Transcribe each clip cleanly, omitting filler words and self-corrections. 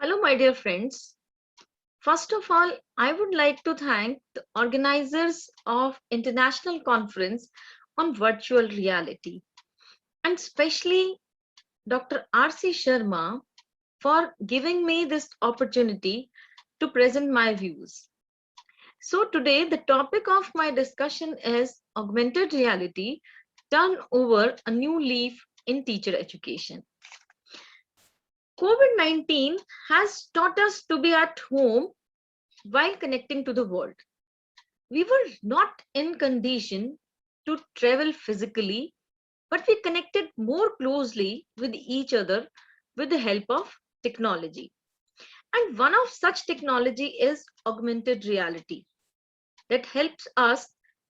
Hello, my dear friends. First of all, I would like to thank the organizers of International Conference on Virtual Reality and especially Dr. R.C. Sharma for giving me this opportunity to present my views. So today the topic of my discussion is augmented reality turn over a new leaf in teacher education. COVID-19 has taught us to be at home while connecting to the world. We were not in condition to travel physically, but we connected more closely with each other with the help of technology. And one of such technology is augmented reality that helps us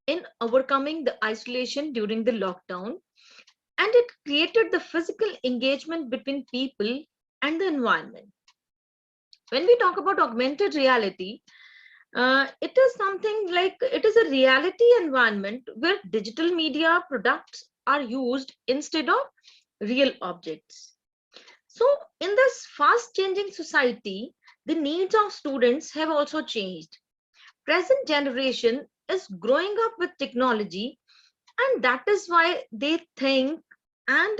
in overcoming the isolation during the lockdown, and it created the physical engagement between people and the environment. When we talk about augmented reality, it is something like it is a reality environment where digital media products are used instead of real objects. So, in this fast changing society, the needs of students have also changed. Present generation is growing up with technology, and that is why they think and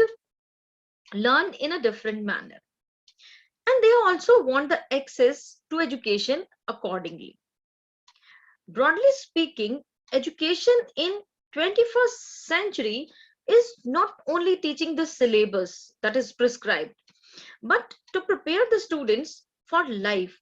learn in a different manner. And they also want the access to education accordingly. Broadly speaking, education in 21st century is not only teaching the syllabus that is prescribed, but to prepare the students for life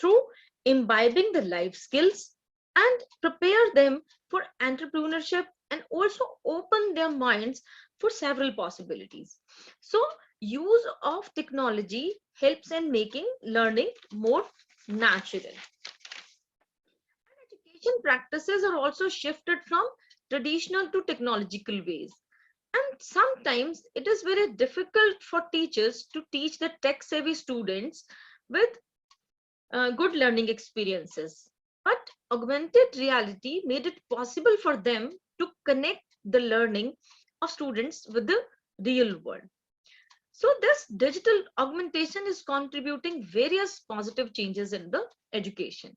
through imbibing the life skills and prepare them for entrepreneurship and also open their minds for several possibilities. So, use of technology helps in making learning more natural. Education practices are also shifted from traditional to technological ways. And sometimes it is very difficult for teachers to teach the tech savvy students with good learning experiences. But augmented reality made it possible for them to connect the learning of students with the real world. So, this digital augmentation is contributing various positive changes in the education.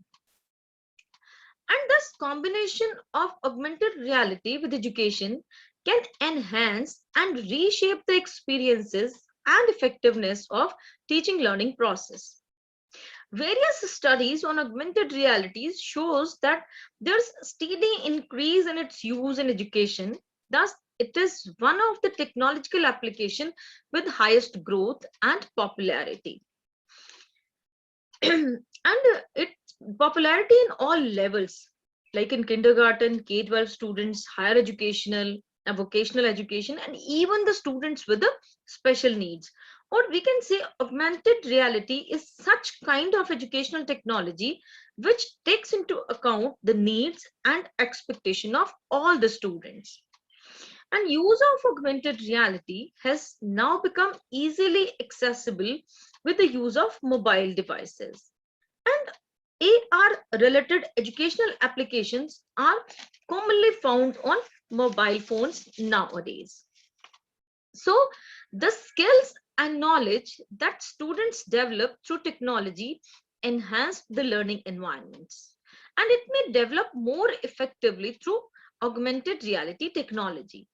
And this combination of augmented reality with education can enhance and reshape the experiences and effectiveness of teaching learning process. Various studies on augmented realities shows that there's steady increase in its use in education. Thus, it is one of the technological application with highest growth and popularity. And its popularity in all levels, like in kindergarten, K-12 students, higher educational, vocational education, and even the students with the special needs. Or we can say augmented reality is such kind of educational technology which takes into account the needs and expectation of all the students. And use of augmented reality has now become easily accessible with the use of mobile devices. And AR related educational applications are commonly found on mobile phones nowadays. So, the skills and knowledge that students develop through technology enhance the learning environments, and it may develop more effectively through augmented reality technology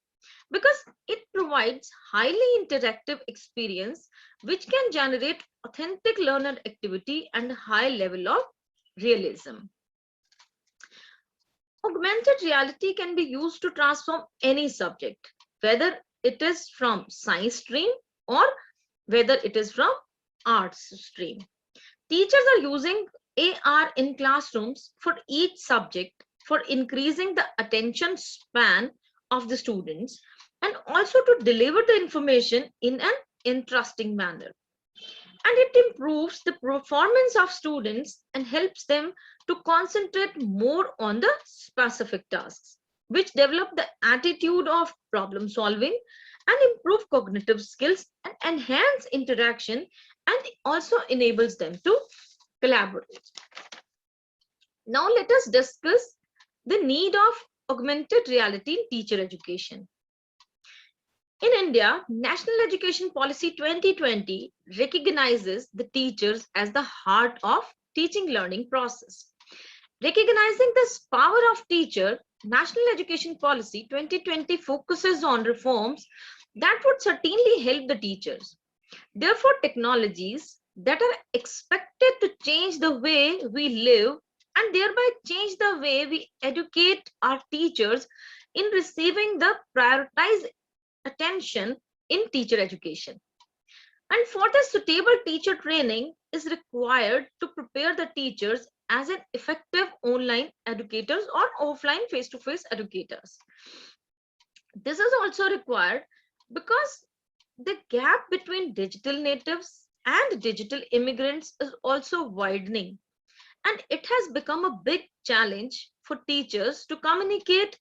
because it provides highly interactive experience which can generate authentic learner activity and high level of realism. Augmented reality can be used to transform any subject, whether it is from science stream or whether it is from arts stream. Teachers are using AR in classrooms for each subject for increasing the attention span of the students and also to deliver the information in an interesting manner. And it improves the performance of students and helps them to concentrate more on the specific tasks, which develop the attitude of problem solving and improve cognitive skills and enhance interaction and also enables them to collaborate. Now let us discuss the need of augmented reality in teacher education. In India, National Education Policy 2020 recognizes the teachers as the heart of teaching learning process. Recognizing this power of teacher, National Education Policy 2020 focuses on reforms that would certainly help the teachers. Therefore, technologies that are expected to change the way we live and thereby change the way we educate our teachers in receiving the prioritized attention in teacher education. And for this, suitable teacher training is required to prepare the teachers as an effective online educators or offline face-to-face educators. This is also required because the gap between digital natives and digital immigrants is also widening, and it has become a big challenge for teachers to communicate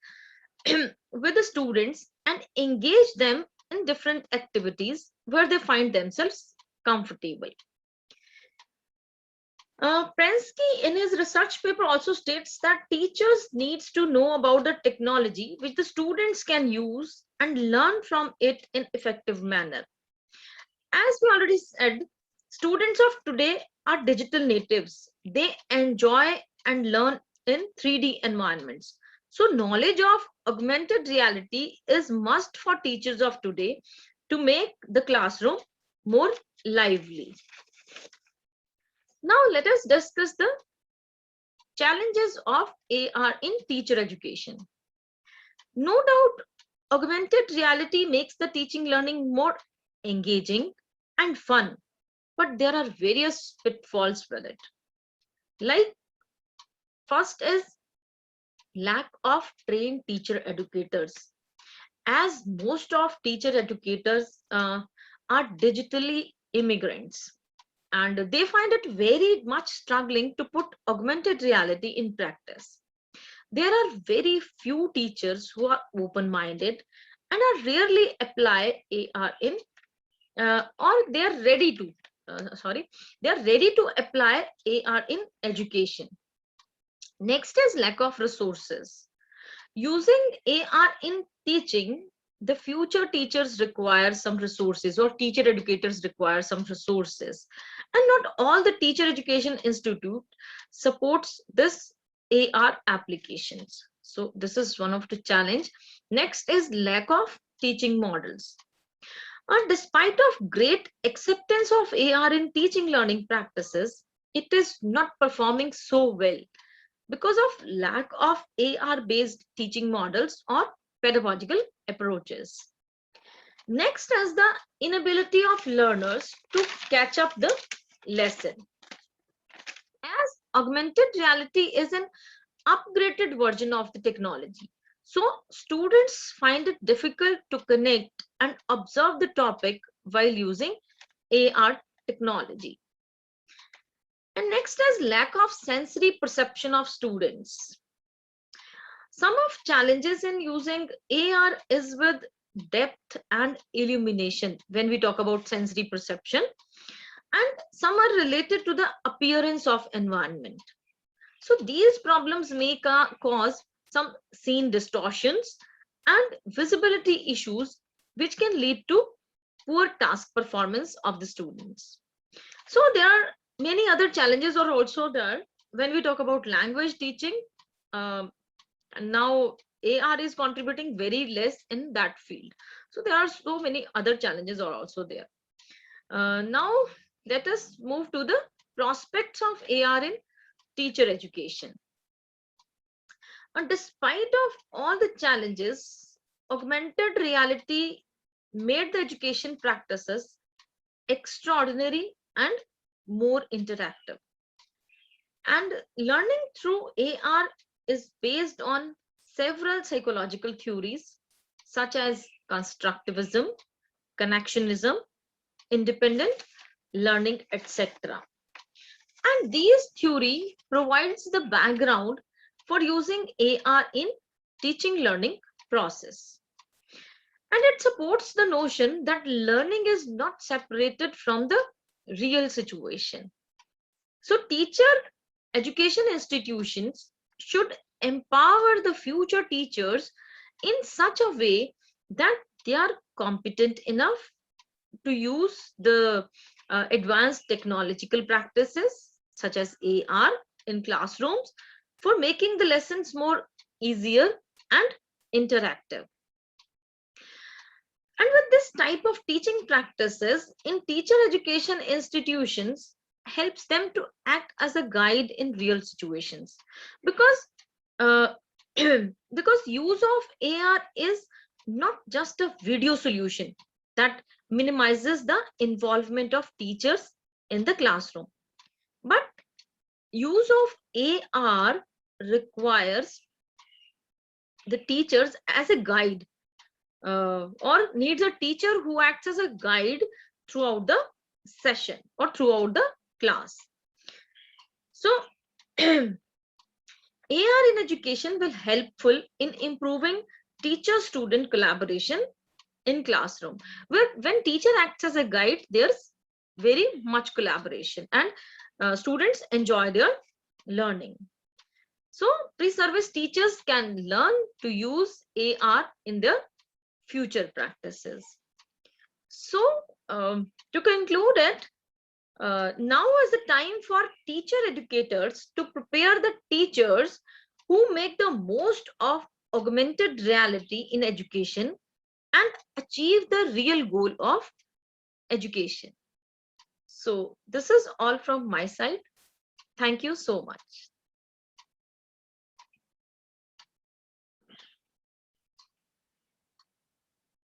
with the students and engage them in different activities where they find themselves comfortable. Prensky in his research paper also states that teachers needs to know about the technology which the students can use and learn from it in effective manner. As we already said, students of today are digital natives. They enjoy and learn in 3D environments. So knowledge of augmented reality is must for teachers of today to make the classroom more lively. Now let us discuss the challenges of AR in teacher education. No doubt, augmented reality makes the teaching learning more engaging and fun, but there are various pitfalls with it. Like, first is lack of trained teacher educators. As most of teacher educators are digitally immigrants, and they find it very much struggling to put augmented reality in practice. There are very few teachers who are open-minded and are rarely apply AR in, or they are ready to, apply AR in education. Next is lack of resources. Using AR in teaching, the future teachers require some resources, or teacher educators require some resources, and not all the teacher education institute supports this AR applications. So this is one of the challenge. Next is lack of teaching models. Despite of great acceptance of AR in teaching learning practices, it is not performing so well because of lack of AR based teaching models or pedagogical approaches. Next is the inability of learners to catch up the lesson. As augmented reality is an upgraded version of the technology, so students find it difficult to connect and observe the topic while using AR technology. And next is lack of sensory perception of students. Some of challenges in using AR is with depth and illumination when we talk about sensory perception, and some are related to the appearance of environment. So these problems may cause some scene distortions and visibility issues, which can lead to poor task performance of the students. So there are many other challenges are also there when we talk about language teaching. And now AR is contributing very less in that field. So there are so many other challenges are also there. Now let us move to the prospects of AR in teacher education. And despite of all the challenges, augmented reality made the education practices extraordinary and more interactive. And learning through AR is based on several psychological theories such as constructivism, connectionism, independent learning, etc. And these theory provides the background for using AR in teaching learning process. And it supports the notion that learning is not separated from the real situation. So teacher education institutions should empower the future teachers in such a way that they are competent enough to use the advanced technological practices such as AR in classrooms for making the lessons more easier and interactive. And with this type of teaching practices in teacher education institutions helps them to act as a guide in real situations, because uh, because use of AR is not just a video solution that minimizes the involvement of teachers in the classroom, but use of AR requires the teachers as a guide, or needs a teacher who acts as a guide throughout the session or throughout the class. So AR in education will helpful in improving teacher student collaboration in classroom, where when teacher acts as a guide, there's very much collaboration, and students enjoy their learning. So pre-service teachers can learn to use AR in their future practices. So to conclude it, now is the time for teacher educators to prepare the teachers who make the most of augmented reality in education and achieve the real goal of education. So this is all from my side. Thank you so much.